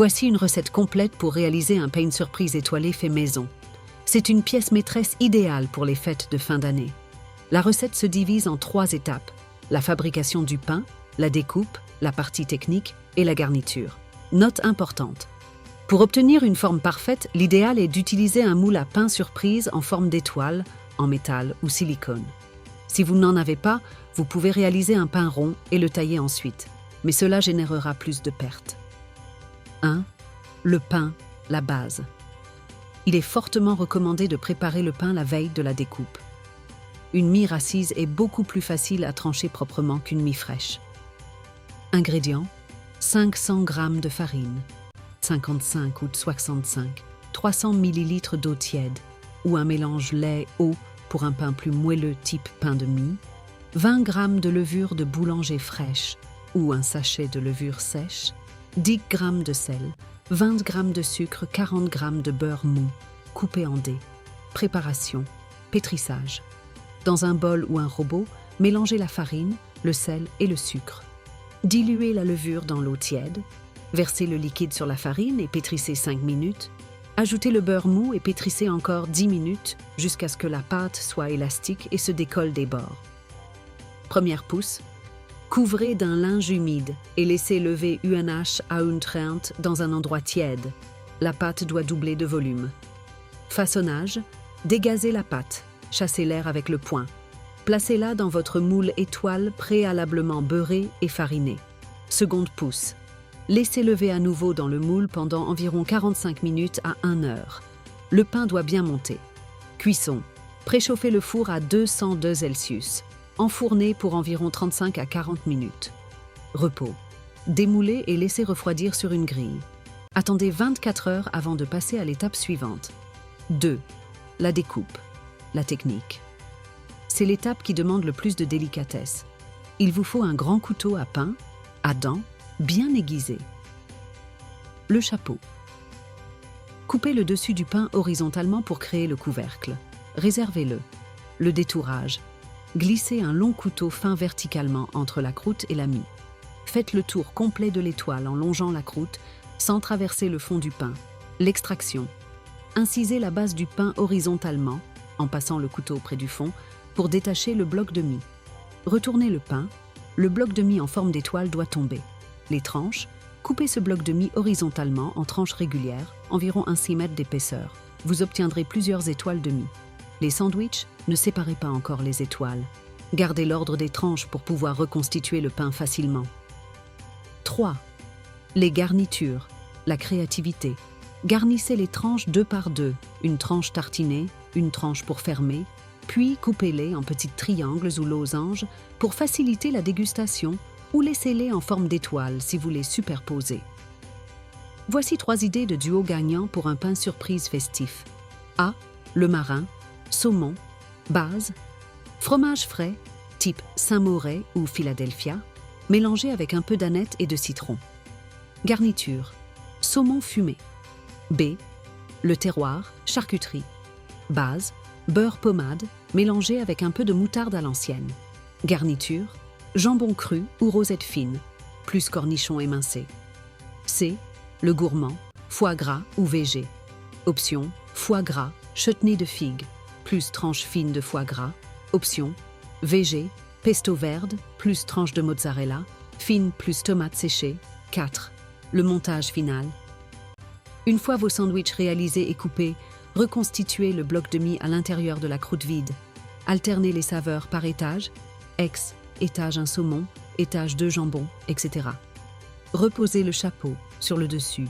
Voici une recette complète pour réaliser un pain surprise étoilé fait maison. C'est une pièce maîtresse idéale pour les fêtes de fin d'année. La recette se divise en 3 étapes: la fabrication du pain, la découpe, la partie technique et la garniture. Note importante: pour obtenir une forme parfaite, l'idéal est d'utiliser un moule à pain surprise en forme d'étoile, en métal ou silicone. Si vous n'en avez pas, vous pouvez réaliser un pain rond et le tailler ensuite, mais cela générera plus de pertes. 1. Le pain, la base. Il est fortement recommandé de préparer le pain la veille de la découpe. Une mie racise est beaucoup plus facile à trancher proprement qu'une mie fraîche. Ingrédients: 500 g de farine, 55 ou 65, 300 ml d'eau tiède ou un mélange lait-eau pour un pain plus moelleux type pain de mie, 20 g de levure de boulanger fraîche ou un sachet de levure sèche, 10 g de sel, 20 g de sucre, 40 g de beurre mou, coupé en dés. Préparation: pétrissage. Dans un bol ou un robot, mélangez la farine, le sel et le sucre. Diluez la levure dans l'eau tiède, versez le liquide sur la farine et pétrissez 5 minutes. Ajoutez le beurre mou et pétrissez encore 10 minutes jusqu'à ce que la pâte soit élastique et se décolle des bords. Première pousse: couvrez d'un linge humide et laissez lever UNH à 1,30 dans un endroit tiède. La pâte doit doubler de volume. Façonnage: dégazez la pâte, chassez l'air avec le poing. Placez-la dans votre moule étoile préalablement beurré et fariné. Seconde pousse: laissez lever à nouveau dans le moule pendant environ 45 minutes à 1 heure. Le pain doit bien monter. Cuisson: préchauffez le four à 202 Celsius. Enfournez pour environ 35 à 40 minutes. Repos: démoulez et laissez refroidir sur une grille. Attendez 24 heures avant de passer à l'étape suivante. 2. La découpe. La technique. C'est l'étape qui demande le plus de délicatesse. Il vous faut un grand couteau à pain, à dents, bien aiguisé. Le chapeau. Coupez le dessus du pain horizontalement pour créer le couvercle. Réservez-le. Le détourage. Glissez un long couteau fin verticalement entre la croûte et la mie. Faites le tour complet de l'étoile en longeant la croûte, sans traverser le fond du pain. L'extraction. Incisez la base du pain horizontalement, en passant le couteau près du fond, pour détacher le bloc de mie. Retournez le pain. Le bloc de mie en forme d'étoile doit tomber. Les tranches: coupez ce bloc de mie horizontalement en tranches régulières, environ 1 cm d'épaisseur. Vous obtiendrez plusieurs étoiles de mie. Les sandwichs: ne séparez pas encore les étoiles. Gardez l'ordre des tranches pour pouvoir reconstituer le pain facilement. 3. Les garnitures, la créativité. Garnissez les tranches 2 par 2, une tranche tartinée, une tranche pour fermer, puis coupez-les en petits triangles ou losanges pour faciliter la dégustation ou laissez-les en forme d'étoile si vous les superposez. Voici 3 idées de duo gagnant pour un pain surprise festif. A. Le marin, saumon, base, fromage frais, type Saint-Moré ou Philadelphia, mélangé avec un peu d'aneth et de citron. Garniture: saumon fumé. B. Le terroir, charcuterie. Base: beurre pommade, mélangé avec un peu de moutarde à l'ancienne. Garniture: jambon cru ou rosette fine, plus cornichon émincé. C. Le gourmand, foie gras ou végé. Option: foie gras, chutney de figue, plus tranche fine de foie gras. Option: végé, pesto verde, plus tranche de mozzarella, fine plus tomate séchée. 4. Le montage final. Une fois vos sandwichs réalisés et coupés, reconstituez le bloc de mie à l'intérieur de la croûte vide. Alternez les saveurs par étage, étage un saumon, étage 2 jambon, etc. Reposez le chapeau sur le dessus.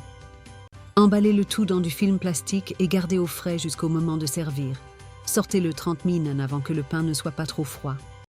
Emballez le tout dans du film plastique et gardez au frais jusqu'au moment de servir. Sortez-le 30 minutes avant que le pain ne soit pas trop froid.